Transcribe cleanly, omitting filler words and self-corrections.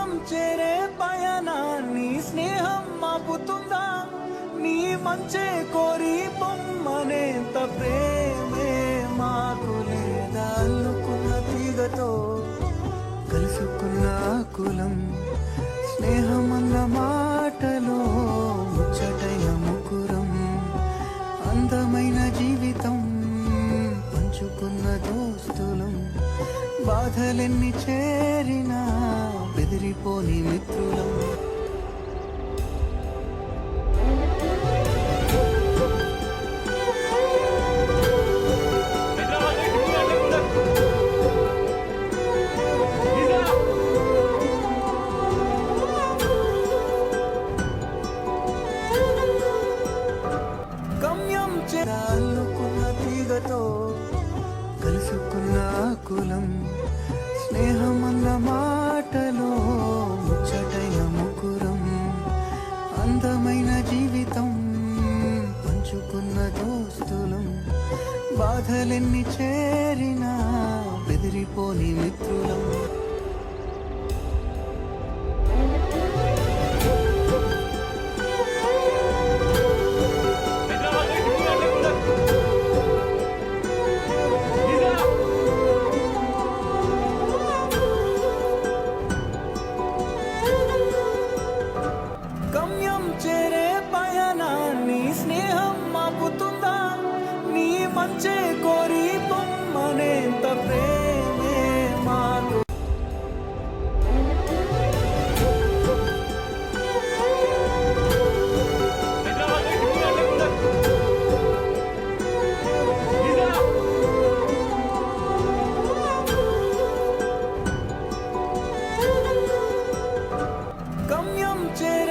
గమ్యం చేరే పయనాన్ని స్నేహం ఆపుతుందా? నీ మంచే కోరి పొమ్మనేంత ప్రేమే మాకు లేదా? అల్లుకున్న తీగతో కలుసుకున్న కులం స్నేహమన్న మాటలో ముచ్చటైన ముకురం అందమైన జీవితం పంచుకున్న దోస్తులం బాధలెన్ని చేరినా బెదిరిపోని మిత్రులం. గమ్యం చేరుకున్న తీగతో కలుసుకున్న కులం స్నేహమన్న మాటలో ముచ్చటైన ముకురం అందమైన జీవితం పంచుకున్న దోస్తులం బాధలెన్ని చేరినా బెదిరిపోని మిత్రులం. గమ్యం చేరే పయనాన్ని స్నేహం ఆపుతుందా? నీ మంచే కోరి పొమ్మనేంత ప్రేమే మాకు. గమ్యం చేరే